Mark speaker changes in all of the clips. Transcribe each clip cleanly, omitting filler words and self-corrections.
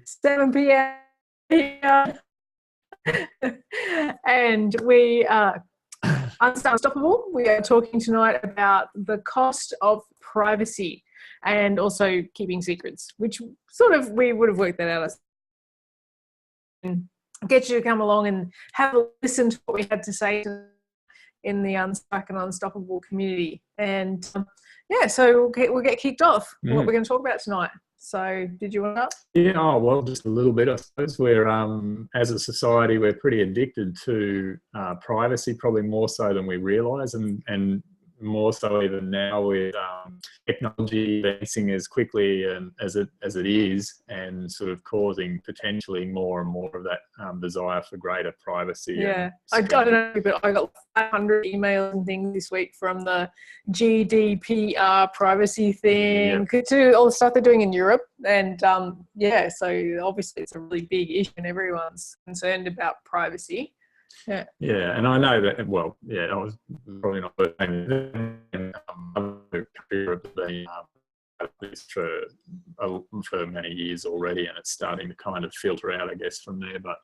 Speaker 1: 7 p.m. And we are unstoppable. We are talking tonight about the cost of privacy and also keeping secrets, which sort of we would have worked that out and get you to come along and have a listen to what we had to say in the Unstuck and Unstoppable community. And yeah, so we'll get kicked off. What we're going to talk about tonight. So did you want to?
Speaker 2: Yeah, oh, well, just a little bit. I suppose we're, as a society, we're pretty addicted to privacy, probably more so than we realise, and more so even now with technology advancing as quickly and as it is, and sort of causing potentially more and more of that desire for greater privacy.
Speaker 1: Yeah, I don't know, but I got 500 emails and things this week from the GDPR privacy thing, to all the stuff they're doing in Europe. And yeah, so obviously it's a really big issue and everyone's concerned about privacy. Yeah.
Speaker 2: Yeah, and I know that. Well, yeah, I was probably not the same. Other countries have been this for many years already, and it's starting to kind of filter out, I guess, from there. But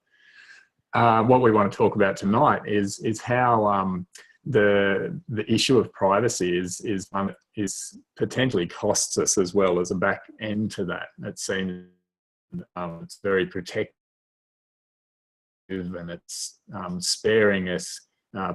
Speaker 2: what we want to talk about tonight is how the issue of privacy is potentially costs us as well as a back end to that. It seems it's very protective, and it's sparing us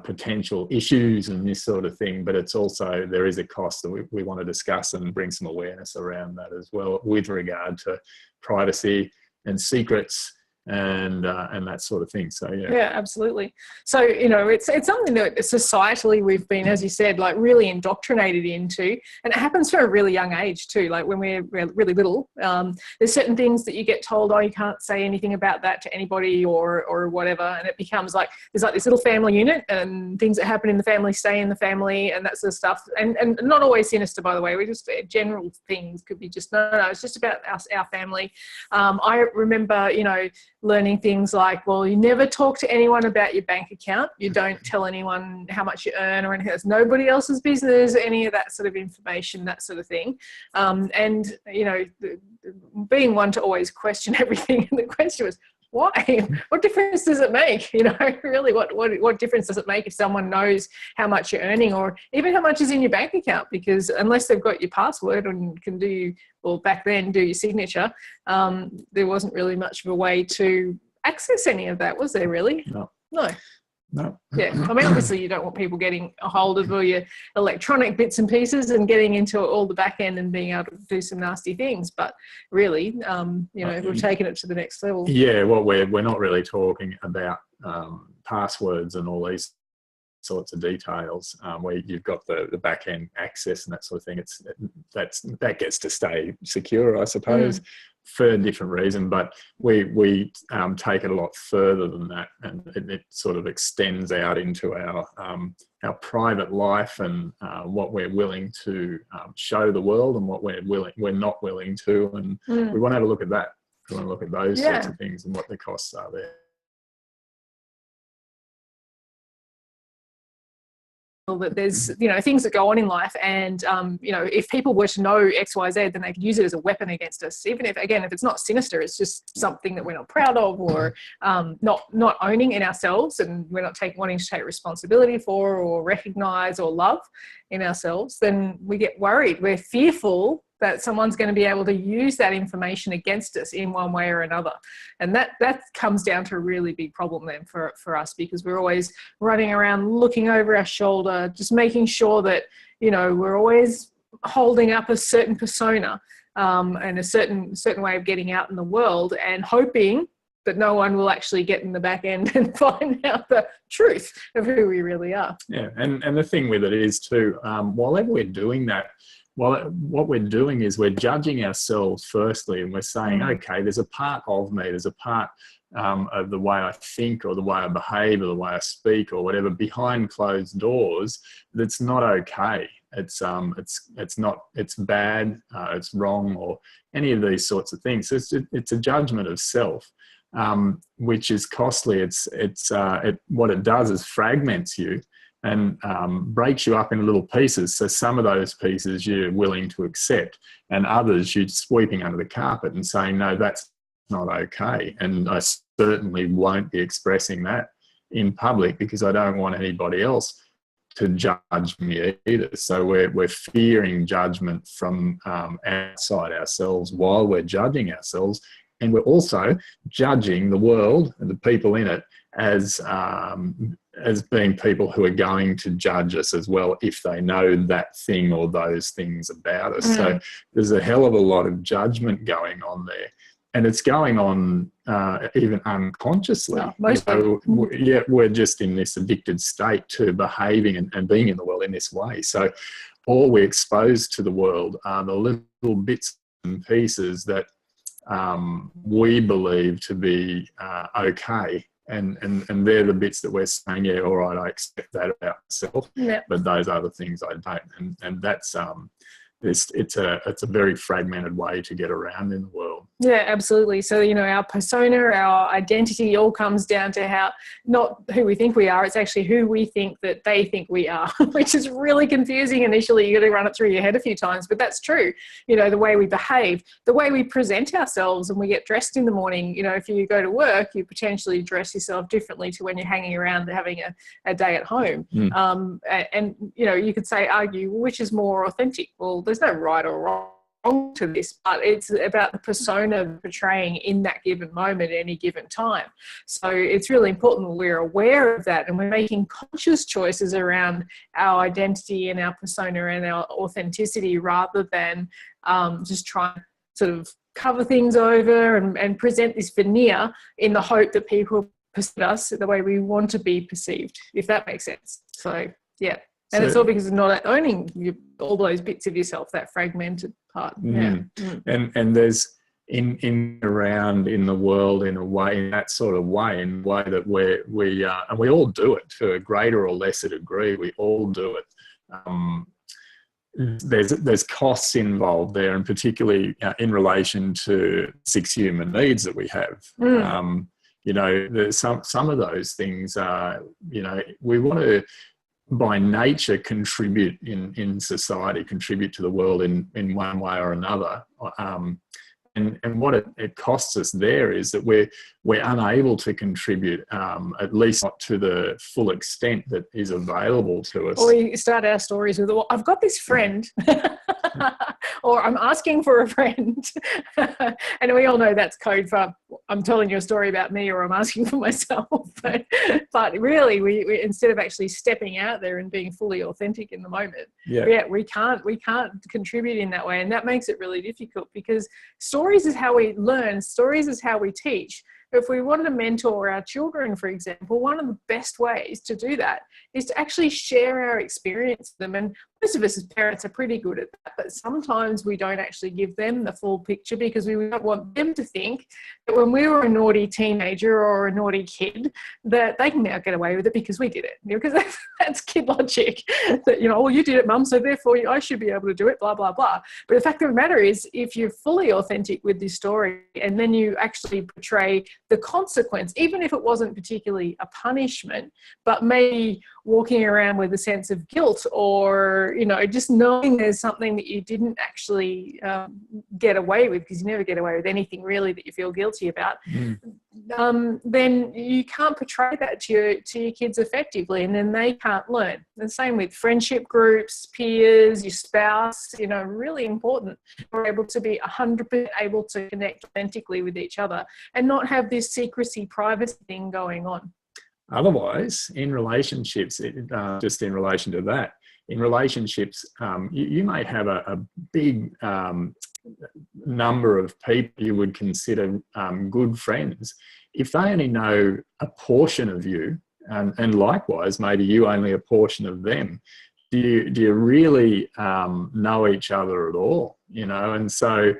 Speaker 2: potential issues and this sort of thing, but it's also, there is a cost that we want to discuss and bring some awareness around that as well with regard to privacy and secrets and that sort of thing. So yeah,
Speaker 1: absolutely. So it's something that societally we've been, as you said, like really indoctrinated into, and it happens from a really young age too. Like when we're really little, there's certain things that you get told, oh, you can't say anything about that to anybody or whatever, and it becomes like there's like this little family unit, and things that happen in the family stay in the family, and that sort of stuff. And not always sinister, by the way. We just general things could be just no, it's just about us, our family. I remember, learning things like, well, you never talk to anyone about your bank account. You don't tell anyone how much you earn or anything. It's nobody else's business, any of that sort of information, that sort of thing. And, being one to always question everything. And the question was, why? What difference does it make? Really, what difference does it make if someone knows how much you're earning or even how much is in your bank account? Because unless they've got your password and can back then do your signature, there wasn't really much of a way to access any of that, was there really? No. Yeah, I mean, obviously you don't want people getting a hold of all your electronic bits and pieces and getting into all the back end and being able to do some nasty things. But really, we've taken it to the next level.
Speaker 2: Yeah, well, we're not really talking about passwords and all these sorts of details where you've got the back end access and that sort of thing. That gets to stay secure, I suppose, for a different reason. But we take it a lot further than that, and it sort of extends out into our private life and what we're willing to show the world and what we're not willing to. And we want to have a look at that. We want to look at those sorts of things and what the costs are there.
Speaker 1: That there's things that go on in life, and if people were to know XYZ, then they could use it as a weapon against us, even if it's not sinister, it's just something that we're not proud of or not owning in ourselves, and we're not wanting to take responsibility for or recognize or love in ourselves. Then we get worried, we're fearful that someone's going to be able to use that information against us in one way or another. And that comes down to a really big problem then for us, because we're always running around looking over our shoulder, just making sure that, we're always holding up a certain persona and a certain way of getting out in the world, and hoping that no one will actually get in the back end and find out the truth of who we really are.
Speaker 2: Yeah, and the thing with it is too, while we're doing that, what we're doing is we're judging ourselves firstly, and we're saying, okay, there's a part of me, there's a part of the way I think or the way I behave or the way I speak or whatever behind closed doors that's not okay. It's not, it's bad, it's wrong, or any of these sorts of things. So it's a judgment of self, which is costly. What it does is fragments you. and breaks you up into little pieces. So some of those pieces you're willing to accept, and others you're sweeping under the carpet and saying, no, that's not okay. And I certainly won't be expressing that in public because I don't want anybody else to judge me either. So we're fearing judgment from outside ourselves while we're judging ourselves. And we're also judging the world and the people in it as being people who are going to judge us as well if they know that thing or those things about us. So there's a hell of a lot of judgment going on there. And it's going on even unconsciously. We're just in this addicted state to behaving and being in the world in this way. So all we expose to the world are the little bits and pieces that we believe to be okay. And they're the bits that we're saying, yeah, all right, I accept that about myself, but those other things I don't. And that's it's a very fragmented way to get around in the world.
Speaker 1: Yeah, absolutely. So, our persona, our identity all comes down to how, not who we think we are, it's actually who we think that they think we are, which is really confusing initially. You got to run it through your head a few times, but that's true. The way we behave, the way we present ourselves and we get dressed in the morning. If you go to work, you potentially dress yourself differently to when you're hanging around having a day at home. And you could argue, which is more authentic? Well, there's no right or wrong to this, but it's about the persona portraying in that given moment at any given time. So it's really important that we're aware of that and we're making conscious choices around our identity and our persona and our authenticity rather than just trying to sort of cover things over and present this veneer in the hope that people perceive us the way we want to be perceived, if that makes sense. So, yeah. And it's all because of not owning all those bits of yourself, that fragmented part. And
Speaker 2: there's around in the world in a way, in that sort of way, in a way that we and we all do it to a greater or lesser degree. We all do it. There's costs involved there, and particularly in relation to 6 human needs that we have. There's some of those things are, we want to, by nature, contribute in society, contribute to the world in one way or another. And what it costs us there is that we're unable to contribute, at least not to the full extent that is available to us.
Speaker 1: Or we start our stories with, well, I've got this friend, or I'm asking for a friend. And we all know that's code for I'm telling you a story about me or I'm asking for myself. But really, we instead of actually stepping out there and being fully authentic in the moment, we can't contribute in that way. And that makes it really difficult because stories is how we learn. Stories is how we teach. If we want to mentor our children, for example, one of the best ways to do that is to actually share our experience with them. And most of us as parents are pretty good at that, but sometimes we don't actually give them the full picture because we don't want them to think that when we were a naughty teenager or a naughty kid, that they can now get away with it because we did it. Because that's kid logic. That, well, you did it, Mum, so therefore I should be able to do it, blah, blah, blah. But the fact of the matter is, if you're fully authentic with this story and then you actually portray the consequence, even if it wasn't particularly a punishment, but maybe walking around with a sense of guilt or, just knowing there's something that you didn't actually get away with, because you never get away with anything really that you feel guilty about, then you can't portray that to your kids effectively, and then they can't learn. The same with friendship groups, peers, your spouse, really important. We're able to be 100% able to connect authentically with each other and not have this secrecy, privacy thing going on.
Speaker 2: Otherwise, in relationships, just in relation to that, in relationships, you might have a big number of people you would consider good friends. If they only know a portion of you, and likewise, maybe you only a portion of them, do you really know each other at all? And so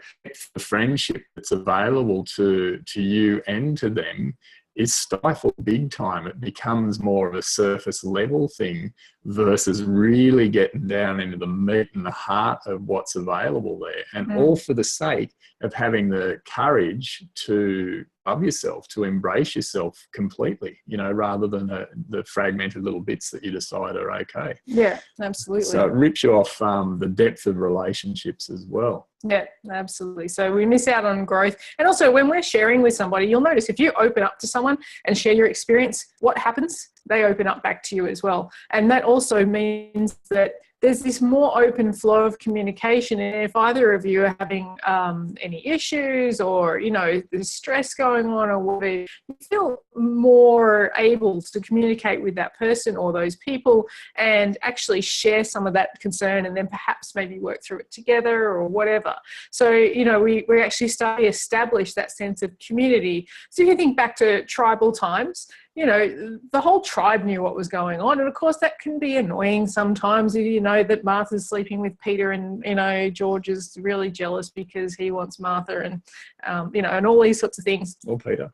Speaker 2: the friendship that's available to you and to them is stifled big time. It becomes more of a surface level thing versus really getting down into the meat and the heart of what's available there. And all for the sake of having the courage to love yourself, to embrace yourself completely, you know, rather than the fragmented little bits that you decide are okay.
Speaker 1: Yeah, absolutely.
Speaker 2: So it rips you off the depth of relationships as well.
Speaker 1: Yeah, absolutely. So we miss out on growth. And also when we're sharing with somebody, you'll notice if you open up to someone and share your experience, what happens? They open up back to you as well. And that also means that there's this more open flow of communication. And if either of you are having any issues, or, you know, there's stress going on or whatever, you feel more able to communicate with that person or those people and actually share some of that concern, and then perhaps maybe work through it together or whatever. So, you know, we actually start to establish that sense of community. So if you think back to tribal times, you know, the whole tribe knew what was going on. And of course that can be annoying sometimes, you know, that Martha's sleeping with Peter and, you know, George is really jealous because he wants Martha, and, you know, and all these sorts of things.
Speaker 2: Or Peter.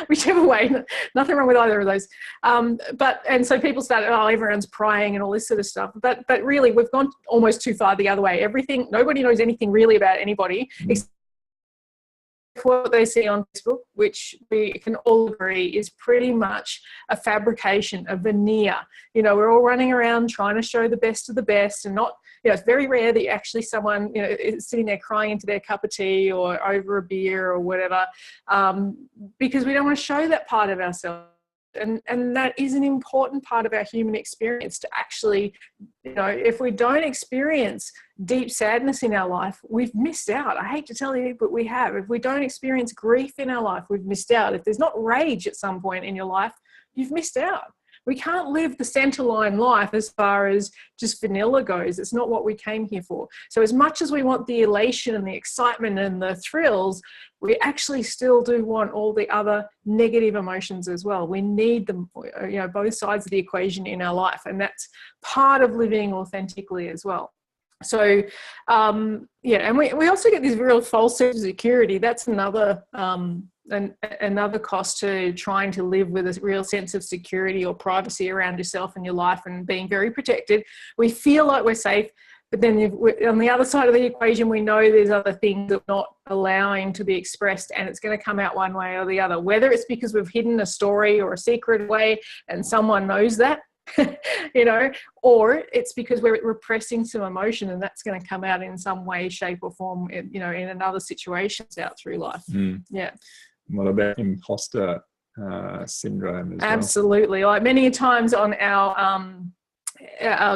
Speaker 1: Whichever way, nothing wrong with either of those. And so people started, oh, everyone's prying and all this sort of stuff. But really we've gone almost too far the other way. Nobody knows anything really about anybody except what they see on Facebook, which we can all agree is pretty much a fabrication, a veneer. You know, we're all running around trying to show the best of the best, and not, you know, it's very rare that actually someone, you know, is sitting there crying into their cup of tea or over a beer or whatever, because we don't want to show that part of ourselves. And that is an important part of our human experience, to actually, you know, if we don't experience deep sadness in our life, we've missed out. I hate to tell you, but we have. If we don't experience grief in our life, we've missed out. If there's not rage at some point in your life, you've missed out. We can't live the centerline life as far as just vanilla goes. It's not what we came here for. So as much as we want the elation and the excitement and the thrills, we actually still do want all the other negative emotions as well. We need them, you know, both sides of the equation in our life. And that's part of living authentically as well. So, yeah, and we also get this real false sense of security. That's another cost to trying to live with a real sense of security or privacy around yourself and your life and being very protected. We feel like we're safe, but then on the other side of the equation, we know there's other things that we're not allowing to be expressed, and it's going to come out one way or the other, whether it's because we've hidden a story or a secret away and someone knows that, you know, or it's because we're repressing some emotion, and that's going to come out in some way, shape or form, you know, in another situations out through life. Yeah.
Speaker 2: What about imposter syndrome as well?
Speaker 1: Absolutely. Like many times on our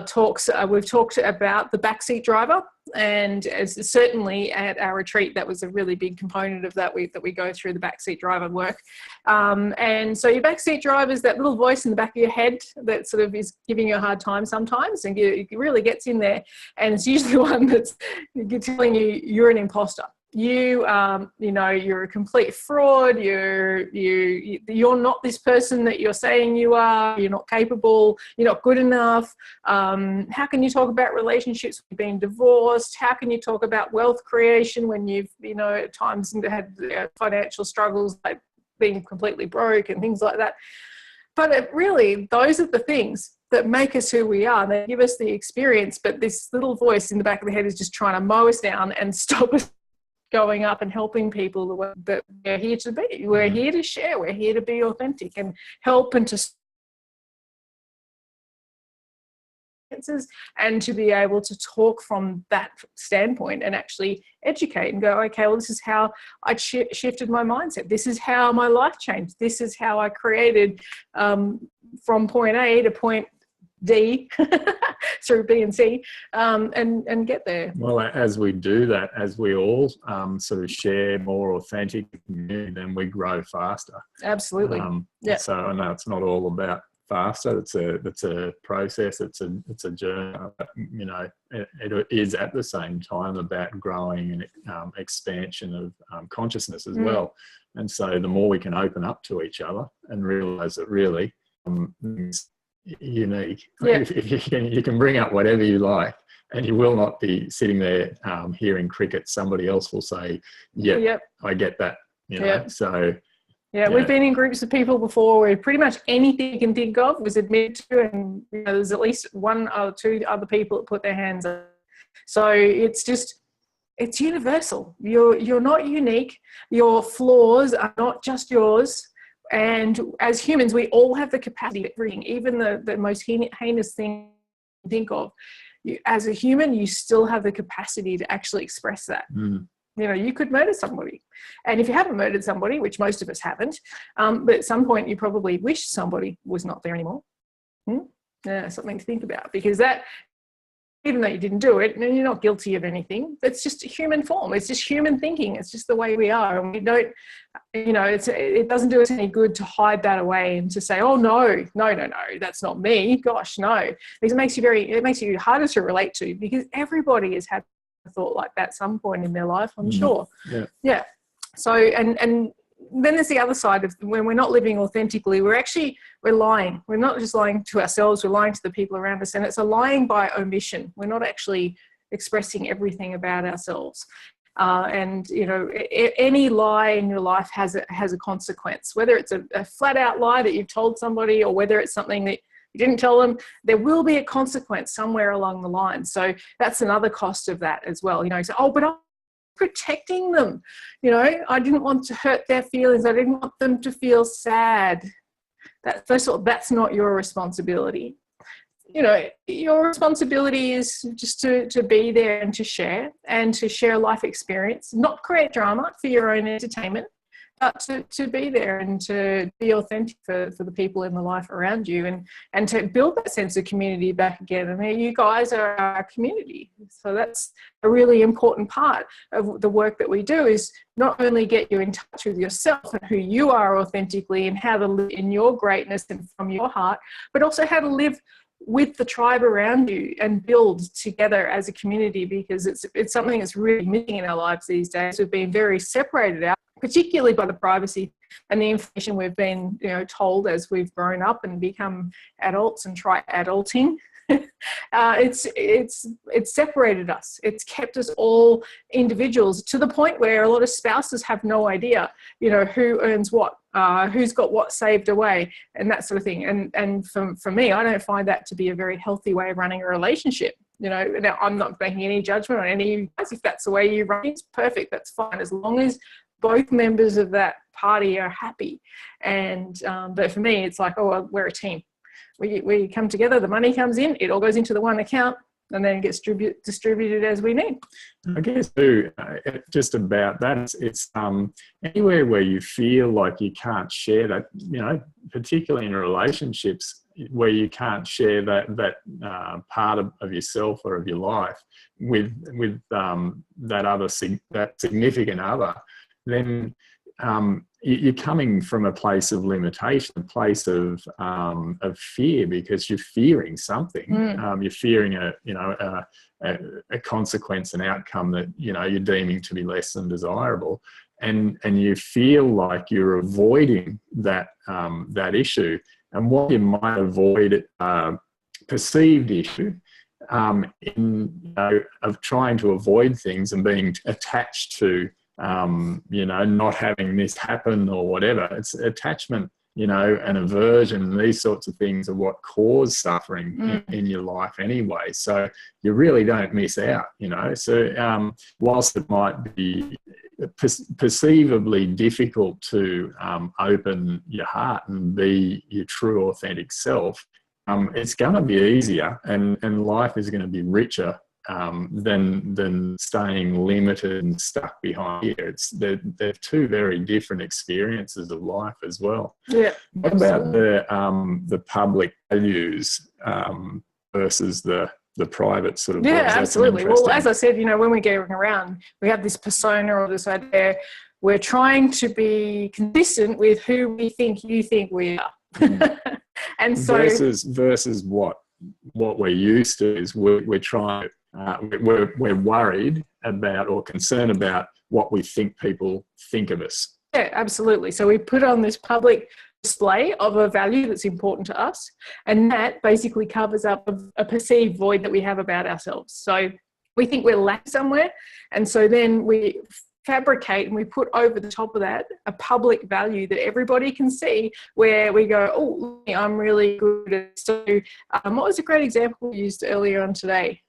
Speaker 1: talks, we've talked about the backseat driver, and as certainly at our retreat, that was a really big component of that we go through the backseat driver work. And so your backseat driver is that little voice in the back of your head that sort of is giving you a hard time sometimes, and it really gets in there, and it's usually the one that's telling you you're an imposter. You know, you're a complete fraud. You're not this person that you're saying you are. You're not capable. You're not good enough. How can you talk about relationships when you've been divorced? How can you talk about wealth creation when you've, you know, at times had financial struggles, like being completely broke and things like that? But really, those are the things that make us who we are. They give us the experience, but this little voice in the back of the head is just trying to mow us down and stop us going up and helping people the way that we're here to be. We're here to share. We're here to be authentic and help, and to be able to talk from that standpoint and actually educate and go, okay, well, this is how I shifted my mindset. This is how my life changed. This is how I created from point A to point D through B and C, and get there.
Speaker 2: Well, as we do that, as we all sort of share more authentic, then we grow faster.
Speaker 1: Absolutely. Yeah.
Speaker 2: So I know it's not all about faster. It's a process. It's a journey. You know, it is at the same time about growing and expansion of consciousness as well. And so the more we can open up to each other and realize that really unique.
Speaker 1: Yeah.
Speaker 2: If you can bring up whatever you like, and you will not be sitting there hearing crickets. Somebody else will say, yep. I get that. You know,
Speaker 1: Yep.
Speaker 2: So
Speaker 1: yeah, we've been in groups of people before where pretty much anything you can think of was admitted to, and you know, there's at least one or two other people that put their hands up. So it's just it's universal. You're not unique. Your flaws are not just yours. And as humans, we all have the capacity to bring even the most heinous thing you think of. As a human, you still have the capacity to actually express that. You know, you could murder somebody. And if you haven't murdered somebody, which most of us haven't, but at some point you probably wish somebody was not there anymore. Yeah, something to think about, because that, even though you didn't do it, and you're not guilty of anything, that's just a human form. It's just human thinking. It's just the way we are. And we don't, you know, it doesn't do us any good to hide that away and to say, oh, no, that's not me. Gosh, no. Because it makes you harder to relate to, because everybody has had a thought like that at some point in their life, I'm sure. Yeah. So, and then there's the other side of when we're not living authentically, we're lying. We're not just lying to ourselves, we're lying to the people around us. And it's a lying by omission. We're not actually expressing everything about ourselves. And, you know, any lie in your life has a consequence, whether it's a flat out lie that you've told somebody, or whether it's something that you didn't tell them. There will be a consequence somewhere along the line. So that's another cost of that as well. You know, so, oh, but I'm protecting them. You know, I didn't want to hurt their feelings. I didn't want them to feel sad. First of all, that's not your responsibility. You know, your responsibility is just to be there and to share life experience, not create drama for your own entertainment, but to be there and to be authentic for the people in the life around you, and to build that sense of community back again. I mean, you guys are our community. So that's a really important part of the work that we do, is not only get you in touch with yourself and who you are authentically and how to live in your greatness and from your heart, but also how to live with the tribe around you and build together as a community, because it's something that's really missing in our lives these days. We've been very separated out, particularly by the privacy and the information we've been, you know, told as we've grown up and become adults and try adulting. It's separated us. It's kept us all individuals, to the point where a lot of spouses have no idea, you know, who earns what, who's got what saved away, and that sort of thing. And for me, I don't find that to be a very healthy way of running a relationship. You know, now I'm not making any judgment on any of you guys. If that's the way you run, it's perfect. That's fine, as long as both members of that party are happy. And but for me, it's like, oh, we're a team. We come together, the money comes in, it all goes into the one account, and then gets distributed as we need.
Speaker 2: I guess too, just about that, it's anywhere where you feel like you can't share that, you know, particularly in relationships where you can't share that part of yourself or of your life with that significant other, then you're coming from a place of limitation, a place of fear, because you're fearing something. You're fearing a consequence, an outcome that, you know, you're deeming to be less than desirable, and you feel like you're avoiding that issue. And what you might avoid, perceived issue, of trying to avoid things and being attached to, not having this happen or whatever. It's attachment, and aversion, and these sorts of things are what cause suffering in your life anyway. So you really don't miss out, So whilst it might be perceivably difficult to open your heart and be your true authentic self, it's going to be easier, and life is going to be richer than staying limited and stuck behind here. They're two very different experiences of life as well.
Speaker 1: Yeah.
Speaker 2: What about the public values versus the private sort of?
Speaker 1: Yeah, absolutely. Well, as I said, when we're going around, we have this persona or this idea. We're trying to be consistent with who we think you think we are. And so
Speaker 2: versus what we're used to is we're trying. We're worried about or concerned about what we think people think of us.
Speaker 1: Yeah, absolutely. So we put on this public display of a value that's important to us, and that basically covers up a perceived void that we have about ourselves. So we think we're lacking somewhere, and so then we fabricate and we put over the top of that a public value that everybody can see, where we go, oh, I'm really good at. So what was a great example we used earlier on today?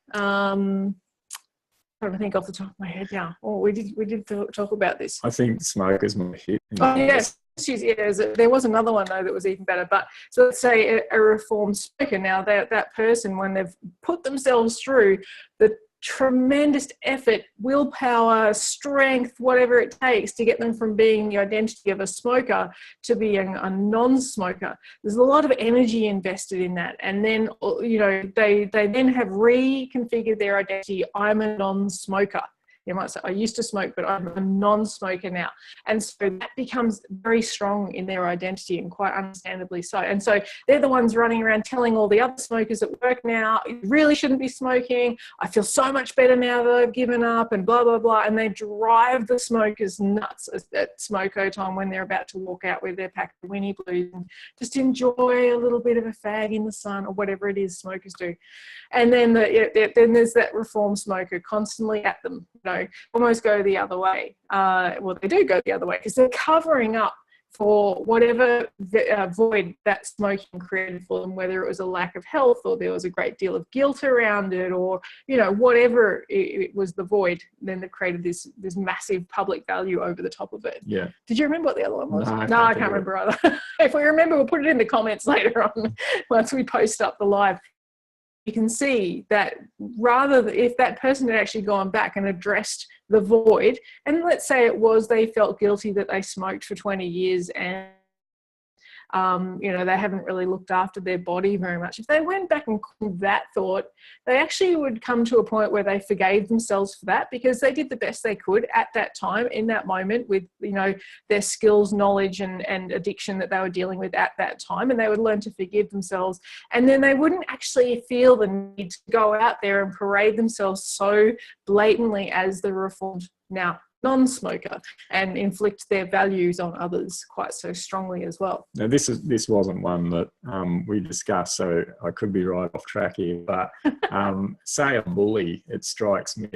Speaker 1: trying to think off the top of my head now. Oh, we did talk about this.
Speaker 2: I think smokers might hit.
Speaker 1: Oh, yes. There was another one though that was even better. But so let's say a reformed smoker. Now that person, when they've put themselves through the tremendous effort, willpower, strength, whatever it takes to get them from being the identity of a smoker to being a non-smoker, there's a lot of energy invested in that. And then, you know, they then have reconfigured their identity. I'm a non-smoker. You might say, I used to smoke, but I'm a non-smoker now. And so that becomes very strong in their identity, and quite understandably so. And so they're the ones running around telling all the other smokers at work now, you really shouldn't be smoking. I feel so much better now that I've given up, and blah, blah, blah. And they drive the smokers nuts at smoko time when they're about to walk out with their pack of Winnie Blues and just enjoy a little bit of a fag in the sun, or whatever it is smokers do. And then then there's that reformed smoker constantly at them, you know, almost go the other way. Well, they do go the other way because they're covering up for whatever void that smoking created for them, whether it was a lack of health, or there was a great deal of guilt around it, or, you know, whatever it was, the void. Then they've created this massive public value over the top of it.
Speaker 2: Yeah.
Speaker 1: Did you remember what the other one was?
Speaker 2: No,
Speaker 1: I can't remember either. If we remember, we'll put it in the comments later on once we post up the live. You can see that rather, if that person had actually gone back and addressed the void, and let's say it was they felt guilty that they smoked for 20 years and you know, they haven't really looked after their body very much. If they went back and called that thought, they actually would come to a point where they forgave themselves for that, because they did the best they could at that time, in that moment, with, you know, their skills, knowledge and addiction that they were dealing with at that time, and they would learn to forgive themselves. And then they wouldn't actually feel the need to go out there and parade themselves so blatantly as the reformed now non-smoker and inflict their values on others quite so strongly as well.
Speaker 2: Now, this wasn't one that we discussed, so I could be right off track here. But say a bully, it strikes me,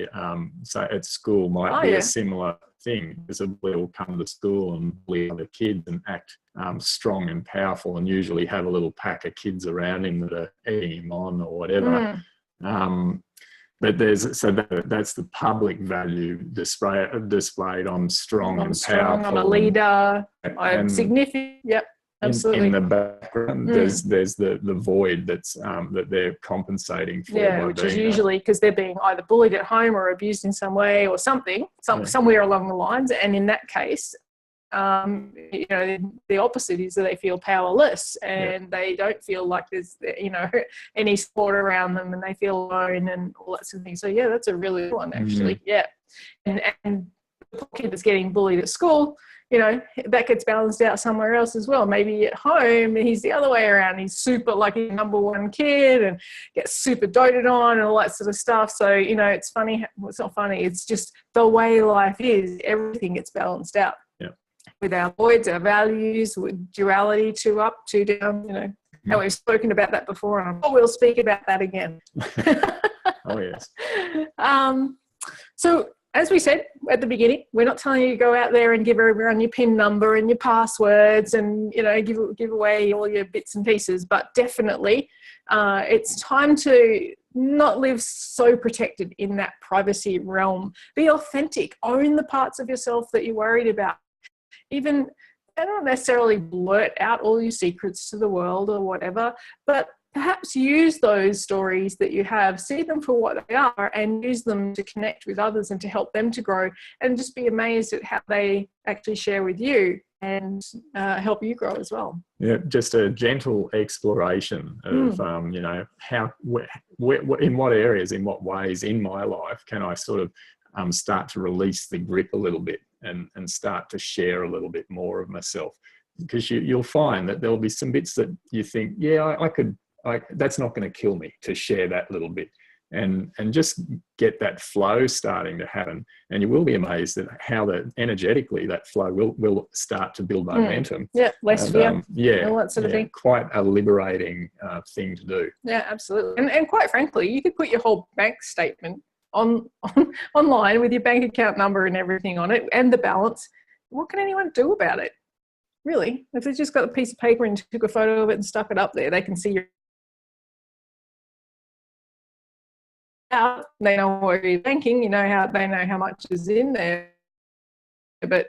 Speaker 2: say at school might be a similar thing, because a bully will come to school and bully other kids and act strong and powerful, and usually have a little pack of kids around him that are egging him on or whatever. But that's the public value displayed on strong and powerful.
Speaker 1: I'm a leader. I'm significant. Yep, absolutely.
Speaker 2: In the background, there's the void that's that they're compensating for.
Speaker 1: Yeah, which is usually because they're being either bullied at home or abused in some way or somewhere along the lines. And in that case, you know, the opposite is that they feel powerless, and they don't feel like there's, you know, any support around them, and they feel alone and all that sort of thing. So yeah, that's a really good one, actually. Yeah. And the kid that's getting bullied at school, you know, that gets balanced out somewhere else as well. Maybe at home he's the other way around. He's super like a number one kid and gets super doted on and all that sort of stuff. So, you know, it's funny. Well, it's not funny. It's just the way life is. Everything gets balanced out. With our voids, our values, with duality, 2 up, 2 down, you know. And we've spoken about that before, and we'll speak about that again.
Speaker 2: Oh, yes.
Speaker 1: So, as we said at the beginning, we're not telling you to go out there and give everyone your PIN number and your passwords and, you know, give away all your bits and pieces, but definitely it's time to not live so protected in that privacy realm. Be authentic. Own the parts of yourself that you're worried about. Even, I don't necessarily blurt out all your secrets to the world or whatever, but perhaps use those stories that you have, see them for what they are, and use them to connect with others and to help them to grow, and just be amazed at how they actually share with you and help you grow as well.
Speaker 2: Yeah, just a gentle exploration of, you know, how, in what areas, in what ways in my life can I sort of start to release the grip a little bit and start to share a little bit more of myself. Because you'll find that there'll be some bits that you think, yeah, I could, that's not going to kill me to share that little bit. And just get that flow starting to happen. And you will be amazed at how energetically that flow will start to build momentum.
Speaker 1: Yeah, less fear.
Speaker 2: Yeah,
Speaker 1: all that sort of thing.
Speaker 2: Quite a liberating thing to do.
Speaker 1: Yeah, absolutely. And quite frankly, you could put your whole bank statement online with your bank account number and everything on it, and the balance. What can anyone do about it? Really? If they just got a piece of paper and took a photo of it and stuck it up there, they can see your out, they know what you're thinking, they know how much is in there. But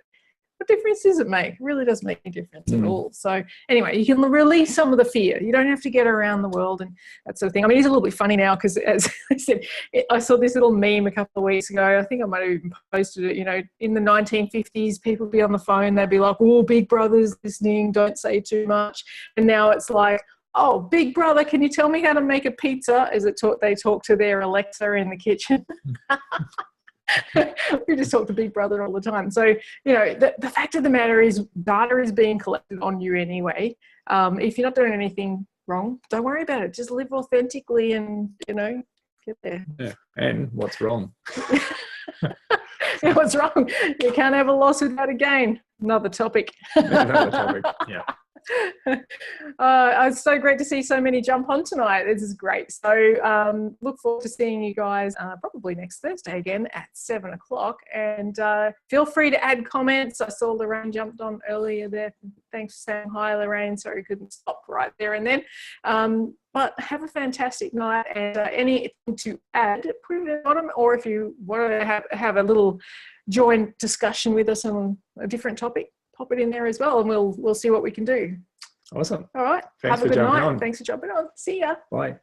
Speaker 1: what difference does it make? It really doesn't make any difference at all. So anyway, you can release some of the fear. You don't have to get around the world and that sort of thing. I mean, it's a little bit funny now because, as I said, I saw this little meme a couple of weeks ago. I think I might have even posted it. In the 1950s, people would be on the phone. They'd be like, "Oh, Big Brother's listening. Don't say too much." And now it's like, "Oh, Big Brother, can you tell me how to make a pizza?" As they talk to their Alexa in the kitchen. We just talk to Big Brother all the time. So, the fact of the matter is data is being collected on you anyway. If you're not doing anything wrong, don't worry about it. Just live authentically and, get there.
Speaker 2: Yeah. And what's wrong?
Speaker 1: Yeah, what's wrong? You can't have a loss without a gain. Another topic.
Speaker 2: Another topic, yeah.
Speaker 1: It's so great to see so many jump on tonight. This is great. So look forward to seeing you guys probably next Thursday again at 7 o'clock. And feel free to add comments. I saw Lorraine jumped on earlier there. Thanks for saying hi, Lorraine. Sorry, I couldn't stop right there and then. But have a fantastic night, and anything to add, put it at the bottom, or if you want to have a little joint discussion with us on a different topic, pop it in there as well, and we'll see what we can do.
Speaker 2: Awesome.
Speaker 1: All right.
Speaker 2: Thanks
Speaker 1: have a good night.
Speaker 2: On.
Speaker 1: Thanks for jumping on. See ya.
Speaker 2: Bye.